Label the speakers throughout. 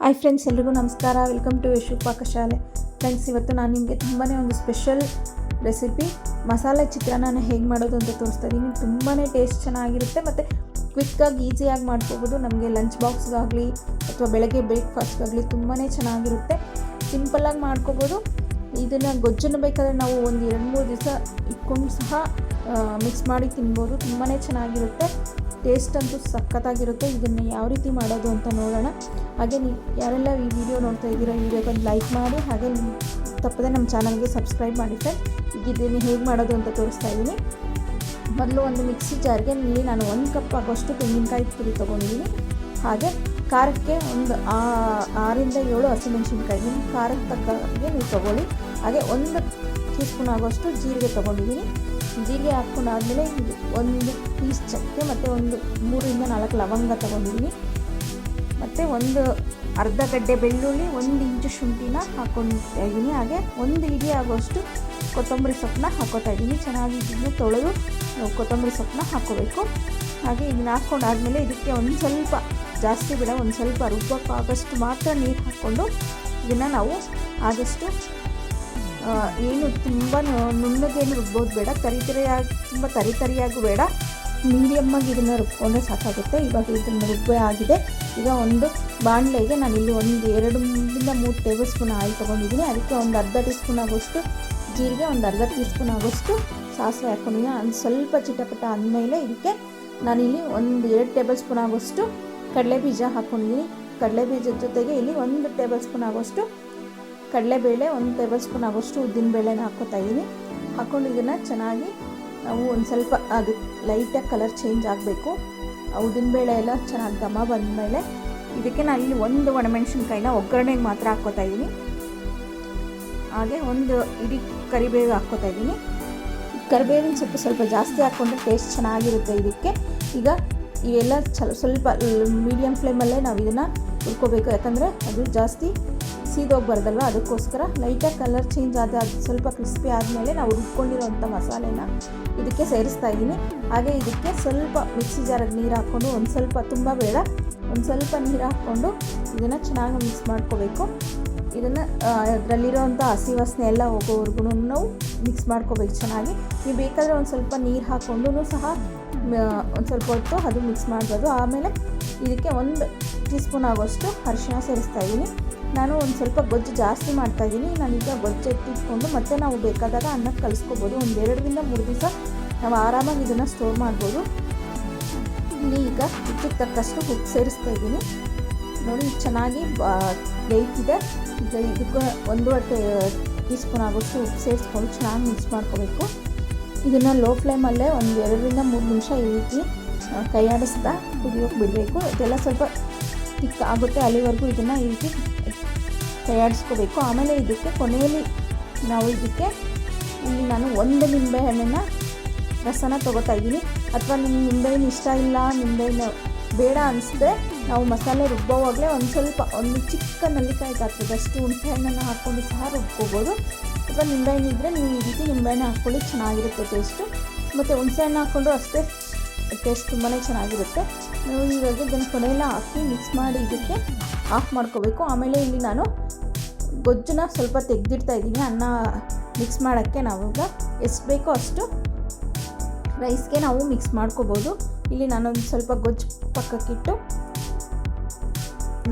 Speaker 1: Hi friends, ಎಲ್ರಿಗೂ ನಮಸ್ಕಾರ. Welcome to Yashu ಪಾಕಶಾಲೆ. ಫ್ರೆಂಡ್ಸ್, ಇವತ್ತು ನಾನು ನಿಮಗೆ ತುಂಬಾ ಒಂದು ಸ್ಪೆಷಲ್ ರೆಸಿಪಿ ಮಸಾಲೆ ಚಿತ್ರಾನ್ನ ಹೇಗೆ ಮಾಡೋದು ಅಂತ ತೋರಿಸ್ತಾ ಇದ್ದೀನಿ. ತುಂಬಾ ಟೇಸ್ಟ್ ಚೆನ್ನಾಗಿರುತ್ತೆ ಮತ್ತು ಕ್ವಿಕ್ಕಾಗಿ ಈಸಿಯಾಗಿ ಮಾಡ್ಕೋಬೋದು. ನಮಗೆ ಲಂಚ್ ಬಾಕ್ಸ್ಗಾಗಲಿ ಅಥವಾ ಬೆಳಗ್ಗೆ ಬ್ರೇಕ್ಫಾಸ್ಟ್ಗಾಗಲಿ ತುಂಬಾ ಚೆನ್ನಾಗಿರುತ್ತೆ. ಸಿಂಪಲ್ಲಾಗಿ ಮಾಡ್ಕೋಬೋದು. ಇದನ್ನು ಗೊಜ್ಜನ್ನು ಬೇಕಾದರೆ ನಾವು ಒಂದು 2-3 ದಿವಸ ಇಟ್ಕೊಂಡು ಸಹ ಮಿಕ್ಸ್ ಮಾಡಿ ತಿನ್ಬೋದು. ತುಂಬಾ ಚೆನ್ನಾಗಿರುತ್ತೆ. ಟೇಸ್ಟ್ ಅಂತೂ ಸಖತ್ತಾಗಿರುತ್ತೆ. ಇದನ್ನು ಯಾವ ರೀತಿ ಮಾಡೋದು ಅಂತ ನೋಡೋಣ. ಹಾಗೆ ಯಾರೆಲ್ಲ ಈ ವಿಡಿಯೋ ನೋಡ್ತಾ ಇದ್ದೀರಾ, ವಿಡಿಯೋಗೆ ಒಂದು ಲೈಕ್ ಮಾಡಿ, ಹಾಗೆ ತಪ್ಪದೆ ನಮ್ಮ ಚಾನಲ್ಗೆ ಸಬ್ಸ್ಕ್ರೈಬ್ ಮಾಡಿ ಫ್ರೆಂಡ್. ಈಗ ಇದನ್ನು ಹೇಗೆ ಮಾಡೋದು ಅಂತ ತೋರಿಸ್ತಾ ಇದ್ದೀನಿ. ಮೊದಲು ಒಂದು ಮಿಕ್ಸಿ ಜಾರ್ಗೆ ನಾನು 1 ಕಪ್ ಆಗೋಷ್ಟು ತೆಂಗಿನಕಾಯಿ ತುರಿ ತೊಗೊಂಡಿದ್ದೀನಿ. ಹಾಗೆ ಖಾರಕ್ಕೆ ಒಂದು 6-7 ಹಸಿಮೆಣಸಿನ್ಕಾಯಿ ನಿಮ್ಮ ಖಾರಕ್ಕೆ ತಕ್ಕಂಗೆ ನೀವು ತೊಗೊಳ್ಳಿ. ಹಾಗೆ 1 ಟೀ ಸ್ಪೂನ್ ಆಗೋಷ್ಟು ಜೀರಿಗೆ ತೊಗೊಂಡಿದ್ದೀನಿ. ಜೀರಿಗೆ ಹಾಕ್ಕೊಂಡಾದ್ಮೇಲೆ 1 ಪೀಸ್ ಚಕ್ಕೆ ಮತ್ತು ಒಂದು 3-4 ಲವಂಗ ತೊಗೊಂಡಿದ್ದೀನಿ. ಮತ್ತು ಒಂದು ಅರ್ಧ ಗಡ್ಡೆ ಬೆಳ್ಳುಳ್ಳಿ, 1 ಇಂಚು ಶುಂಠಿನ ಹಾಕ್ಕೊಳ್ತಾ ಇದ್ದೀನಿ. ಹಾಗೆ 1 ಇಡಿ ಆಗೋಷ್ಟು ಕೊತ್ತಂಬರಿ ಸೊಪ್ಪನ್ನ ಹಾಕ್ಕೊತಾ ಇದ್ದೀನಿ. ಚೆನ್ನಾಗಿ ಇದನ್ನು ತೊಳೆದು ಕೊತ್ತಂಬರಿ ಸೊಪ್ಪನ್ನ ಹಾಕ್ಕೋಬೇಕು. ಹಾಗೆ ಇದನ್ನು ಹಾಕ್ಕೊಂಡಾದ್ಮೇಲೆ ಇದಕ್ಕೆ ಒಂದು ಸ್ವಲ್ಪ ಜಾಸ್ತಿ ಬೇಡ, ಒಂದು ಸ್ವಲ್ಪ ರುಬ್ಬಕ್ಕಾಗಷ್ಟು ಮಾತ್ರ ನೀರು ಹಾಕ್ಕೊಂಡು ಇದನ್ನು ನಾವು ಆದಷ್ಟು ಏನು ತುಂಬ ನುಣ್ಣಗೇನು ರುಬ್ಬೋದು ಬೇಡ, ತುಂಬ ತರಿಯಾಗೂ ಬೇಡ, ಮೀಡಿಯಮ್ಮಾಗಿ ಇದನ್ನು ರುಬ್ಕೊಂಡ್ರೆ ಸಾಕಾಗುತ್ತೆ. ಇವಾಗ ಇದನ್ನು ರುಬ್ಬೆ ಆಗಿದೆ. ಈಗ ಒಂದು ಬಾಣಲೆಗೆ ನಾನಿಲ್ಲಿ 2-3 ಟೇಬಲ್ ಸ್ಪೂನ್ ಆಯಿಲ್ ತೊಗೊಂಡಿದ್ದೀನಿ. ಅದಕ್ಕೆ ಒಂದು ಅರ್ಧ ಟೀ ಸ್ಪೂನ್ ಆಗೋಷ್ಟು ಜೀರಿಗೆ, ಒಂದು ಅರ್ಧ ಟೀ ಸ್ಪೂನ್ ಆಗೋಷ್ಟು ಸಾಸಿವೆ ಹಾಕ್ಕೊಂಡಿದ್ದೀನಿ. ಒಂದು ಸ್ವಲ್ಪ ಚಿಟಪಟ ಆದಮೇಲೆ ಇದಕ್ಕೆ ನಾನಿಲ್ಲಿ 1-2 ಟೇಬಲ್ ಸ್ಪೂನ್ ಆಗೋಷ್ಟು ಕಡಲೆಬೀಜ ಹಾಕ್ಕೊಂಡಿದ್ದೀನಿ. ಕಡಲೆಬೀಜದ ಜೊತೆಗೆ ಇಲ್ಲಿ 1 ಟೇಬಲ್ ಸ್ಪೂನ್ ಆಗೋಷ್ಟು ಕಡಲೆಬೇಳೆ, 1 ಟೇಬಲ್ ಸ್ಪೂನ್ ಆಗೋಷ್ಟು ಉದ್ದಿನಬೇಳೆನ ಹಾಕ್ಕೊತಾ ಇದ್ದೀನಿ. ಹಾಕ್ಕೊಂಡು ಇದನ್ನು ಚೆನ್ನಾಗಿ ನಾವು ಒಂದು ಸ್ವಲ್ಪ ಅದು ಲೈಟಾಗಿ ಕಲರ್ ಚೇಂಜ್ ಆಗಬೇಕು. ಉದ್ದಿನಬೇಳೆ ಎಲ್ಲ ಚೆನ್ನಾಗಿ ಘಮ ಬಂದಮೇಲೆ ಇದಕ್ಕೆ ನಾನು ಇಲ್ಲಿ 1 ಒಣಮೆಣಸಿನ್ಕಾಯಿನ ಒಗ್ಗರಣೆಗೆ ಮಾತ್ರ ಹಾಕ್ಕೊತಾ ಇದ್ದೀನಿ. ಹಾಗೆ 1 ಇಡೀ ಕರಿಬೇವು ಹಾಕ್ಕೊತಾ ಇದ್ದೀನಿ. ಕರಿಬೇವಿನ ಸ್ವಲ್ಪ ಜಾಸ್ತಿ ಹಾಕ್ಕೊಂಡ್ರೆ ಟೇಸ್ಟ್ ಚೆನ್ನಾಗಿರುತ್ತೆ ಇದಕ್ಕೆ. ಈಗ ಇವೆಲ್ಲ ಸ್ವಲ್ಪ ಮೀಡಿಯಮ್ ಫ್ಲೇಮಲ್ಲೇ ನಾವು ಇದನ್ನು ಹುರ್ಕೋಬೇಕು, ಯಾಕಂದರೆ ಅದು ಜಾಸ್ತಿ ಸೀದೋಗ್ಬಾರ್ದಲ್ವ. ಅದಕ್ಕೋಸ್ಕರ ಲೈಟಾಗಿ ಕಲರ್ ಚೇಂಜ್ ಅದು ಸ್ವಲ್ಪ ಕ್ರಿಸ್ಪಿ ಆದಮೇಲೆ ನಾವು ರುಬ್ಕೊಂಡಿರೋಂಥ ಮಸಾಲೆನ ಇದಕ್ಕೆ ಸೇರಿಸ್ತಾ ಇದ್ದೀನಿ. ಹಾಗೆ ಇದಕ್ಕೆ ಸ್ವಲ್ಪ ಮಿಕ್ಸಿ ಜಾರಿಗೆ ನೀರು ಹಾಕ್ಕೊಂಡು, ಒಂದು ಸ್ವಲ್ಪ, ತುಂಬ ಬೇಡ, ಒಂದು ಸ್ವಲ್ಪ ನೀರು ಹಾಕ್ಕೊಂಡು ಇದನ್ನು ಚೆನ್ನಾಗಿ ಮಿಕ್ಸ್ ಮಾಡ್ಕೋಬೇಕು. ಇದನ್ನು ಅದರಲ್ಲಿರೋವಂಥ ಹಸಿ ವಾಸನೆ ಎಲ್ಲ ಹೋಗೋವರೆಗೂ ನಾವು ಮಿಕ್ಸ್ ಮಾಡ್ಕೋಬೇಕು ಚೆನ್ನಾಗಿ. ನೀವು ಬೇಕಾದರೆ ಒಂದು ಸ್ವಲ್ಪ ನೀರು ಹಾಕ್ಕೊಂಡು ಸಹ ಒಂದು ಸ್ವಲ್ಪ ಹೊತ್ತು ಅದು ಮಿಕ್ಸ್ ಮಾಡ್ಬೋದು. ಆಮೇಲೆ ಇದಕ್ಕೆ 1 ಟೀ ಸ್ಪೂನ್ ಆಗೋಷ್ಟು ಅರಿಶಿಣ ಸೇರಿಸ್ತಾ ಇದ್ದೀನಿ. ನಾನು ಒಂದು ಸ್ವಲ್ಪ ಗೊಜ್ಜು ಜಾಸ್ತಿ ಮಾಡ್ತಾಯಿದ್ದೀನಿ. ನಾನೀಗ ಗೊಜ್ಜು ಎತ್ತಿಟ್ಕೊಂಡು ಮತ್ತೆ ನಾವು ಬೇಕಾದಾಗ ಅನ್ನಕ್ಕೆ ಕಲಿಸ್ಕೋಬೋದು. ಒಂದು 2-3 ದಿವಸ ನಾವು ಆರಾಮಾಗಿ ಇದನ್ನು ಸ್ಟೋರ್ ಮಾಡ್ಬೋದು. ಇಲ್ಲಿ ಈಗ ರುಚಿಗೆ ತಕ್ಕಷ್ಟು ಉಪ್ಪು ಸೇರಿಸ್ತಾ ಇದ್ದೀನಿ. ನೋಡಿ, ಚೆನ್ನಾಗಿ ಬೇಯ್ತಿದೆ. ಈಗ ಇದಕ್ಕೆ 1 ಟೀ ಸ್ಪೂನ್ ಆಗೋಷ್ಟು ಉಪ್ಪು ಸೇರಿಸ್ಕೊಂಡು ಚೆನ್ನಾಗಿ ಮಿಕ್ಸ್ ಮಾಡ್ಕೋಬೇಕು. ಇದನ್ನು ಲೋ ಫ್ಲೇಮಲ್ಲೇ ಒಂದು 2-3 ನಿಮಿಷ ಈ ರೀತಿ ಕೈ ಆಡಿಸ್ತಾ ಕುದಿಯೋಕೆ ಬಿಡಬೇಕು. ಇದೆಲ್ಲ ಸ್ವಲ್ಪ ತಿಕ್ಕ ಆಗುತ್ತೆ ಅಲ್ಲಿವರೆಗೂ ಇದನ್ನು ಈ ರೀತಿ ಕೈ ಆಡಿಸ್ಕೋಬೇಕು. ಆಮೇಲೆ ಇದಕ್ಕೆ ಕೊನೆಯಲ್ಲಿ ನಾವು ಇಲ್ಲಿ ನಾನು 1 ನಿಂಬೆಹಣ್ಣಿನ ರಸನ ತೊಗೋತಾ ಇದ್ದೀನಿ. ಅಥವಾ ನಿಮ್ಗೆ ನಿಂಬೆಹಣ್ಣು ಇಷ್ಟ ಇಲ್ಲ, ನಿಂಬೆಹಣ್ಣು ಬೇಡ ಅನಿಸಿದ್ರೆ ನಾವು ಮಸಾಲೆ ರುಬ್ಬೋವಾಗಲೇ ಒಂದು ಚಿಕ್ಕ ನಲ್ಲಿಕಾಯಿ ಗಾತ್ರದಷ್ಟು ಹುಣಸೆಹಣ್ಣನ್ನು ಹಾಕ್ಕೊಂಡು ಸಹ ರುಬ್ಕೋಬೋದು. ಅಥವಾ ನಿಂಬೆಹಣ್ಣು ಇದ್ದರೆ ನೀವು ಈ ರೀತಿ ನಿಂಬೆಹಣ್ಣು ಹಾಕ್ಕೊಳ್ಳಿ, ಚೆನ್ನಾಗಿರುತ್ತೆ ಟೇಸ್ಟು. ಮತ್ತು ಹುಣಸೆಹಣ್ಣು ಹಾಕ್ಕೊಂಡು ಅಷ್ಟೇ ಟೇಸ್ಟ್ ತುಂಬಾ ಚೆನ್ನಾಗಿರುತ್ತೆ. ನೀವು ಇವಾಗ ಇದನ್ನು ಕೊನೆಯೆಲ್ಲ ಹಾಕಿ ಮಿಕ್ಸ್ ಮಾಡಿ ಇದಕ್ಕೆ ಆಫ್ ಮಾಡ್ಕೋಬೇಕು. ಆಮೇಲೆ ಇಲ್ಲಿ ನಾನು ಗೊಜ್ಜನ್ನ ಸ್ವಲ್ಪ ತೆಗೆದಿಡ್ತಾ ಇದ್ದೀನಿ. ಅನ್ನ ಮಿಕ್ಸ್ ಮಾಡೋಕ್ಕೆ ನಾವೀಗ ಎಷ್ಟು ಬೇಕೋ ಅಷ್ಟು ರೈಸ್ಗೆ ನಾವು ಮಿಕ್ಸ್ ಮಾಡ್ಕೋಬೋದು. ಇಲ್ಲಿ ನಾನೊಂದು ಸ್ವಲ್ಪ ಗೊಜ್ಜು ಪಕ್ಕಕ್ಕಿಟ್ಟು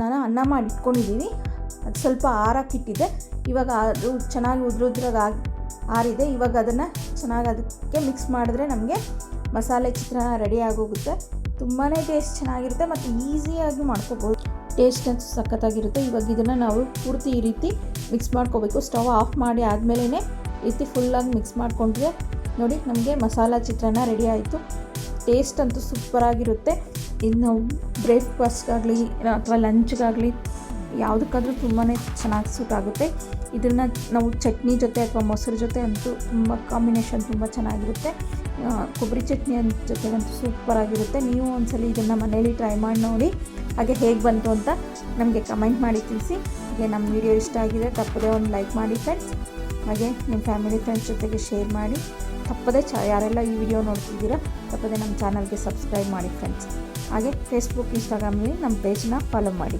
Speaker 1: ನಾನು ಅನ್ನ ಮಾಡಿಟ್ಕೊಂಡಿದ್ದೀನಿ. ಅದು ಸ್ವಲ್ಪ ಆರಕ್ಕಿಟ್ಟಿದ್ದೆ. ಇವಾಗ ಅದು ಚೆನ್ನಾಗಿ ಉದ್ರಾಗಿ ಆರಿದೆ. ಇವಾಗ ಅದನ್ನು ಚೆನ್ನಾಗಿ ಅದಕ್ಕೆ ಮಿಕ್ಸ್ ಮಾಡಿದ್ರೆ ನಮಗೆ ಮಸಾಲೆ ಚಿತ್ರಾನ್ನ ರೆಡಿ ಆಗೋಗುತ್ತೆ. ತುಂಬಾ ಟೇಸ್ಟ್ ಚೆನ್ನಾಗಿರುತ್ತೆ ಮತ್ತು ಈಸಿಯಾಗಿ ಮಾಡ್ಕೋಬೋದು. ಟೇಸ್ಟ್ ಅಂತೂ ಸಖತ್ತಾಗಿರುತ್ತೆ. ಇವಾಗ ಇದನ್ನು ನಾವು ಪೂರ್ತಿ ಈ ರೀತಿ ಮಿಕ್ಸ್ ಮಾಡ್ಕೋಬೇಕು. ಸ್ಟವ್ ಆಫ್ ಮಾಡಿ ಆದಮೇಲೆ ಈ ರೀತಿ ಫುಲ್ಲಾಗಿ ಮಿಕ್ಸ್ ಮಾಡಿಕೊಂಡ್ರೆ ನೋಡಿ ನಮಗೆ ಮಸಾಲ ಚಿತ್ರಾನ್ನ ರೆಡಿ ಆಯಿತು. ಟೇಸ್ಟ್ ಅಂತೂ ಸೂಪರಾಗಿರುತ್ತೆ. ಇದು ನಾವು ಬ್ರೇಕ್ಫಾಸ್ಟ್ಗಾಗಲಿ ಅಥವಾ ಲಂಚ್ಗಾಗಲಿ ಯಾವುದಕ್ಕಾದ್ರೂ ತುಂಬಾ ಚೆನ್ನಾಗಿ ಸೂಟ್ ಆಗುತ್ತೆ. ಇದನ್ನು ನಾವು ಚಟ್ನಿ ಜೊತೆ ಅಥವಾ ಮೊಸರು ಜೊತೆ ಅಂತೂ ತುಂಬ ಕಾಂಬಿನೇಷನ್ ತುಂಬ ಚೆನ್ನಾಗಿರುತ್ತೆ. ಕೊಬ್ಬರಿ ಚಟ್ನಿ ಜೊತೆಗಂತೂ ಸೂಪರಾಗಿರುತ್ತೆ. ನೀವು ಒಂದ್ಸಲ ಇದನ್ನು ಮನೇಲಿ ಟ್ರೈ ಮಾಡಿ ನೋಡಿ. ಹಾಗೆ ಹೇಗೆ ಬಂತು ಅಂತ ನಮಗೆ ಕಮೆಂಟ್ ಮಾಡಿ ತಿಳಿಸಿ. ಹಾಗೆ ನಮ್ಮ ವಿಡಿಯೋ ಇಷ್ಟ ಆಗಿದೆ ತಪ್ಪದೇ ಒಂದು ಲೈಕ್ ಮಾಡಿ ಫ್ರೆಂಡ್ಸ್. ಹಾಗೆ ನಿಮ್ಮ ಫ್ಯಾಮಿಲಿ ಫ್ರೆಂಡ್ಸ್ ಜೊತೆಗೆ ಶೇರ್ ಮಾಡಿ. ತಪ್ಪದೇ ಯಾರೆಲ್ಲ ಈ ವಿಡಿಯೋ ನೋಡ್ತಿದ್ದೀರಾ ತಪ್ಪದೇ ನಮ್ಮ ಚಾನಲ್ಗೆ ಸಬ್ಸ್ಕ್ರೈಬ್ ಮಾಡಿ ಫ್ರೆಂಡ್ಸ್. ಹಾಗೆ ಫೇಸ್ಬುಕ್, ಇನ್ಸ್ಟಾಗ್ರಾಮಲ್ಲಿ ನಮ್ಮ ಪೇಜ್ನ ಫಾಲೋ ಮಾಡಿ.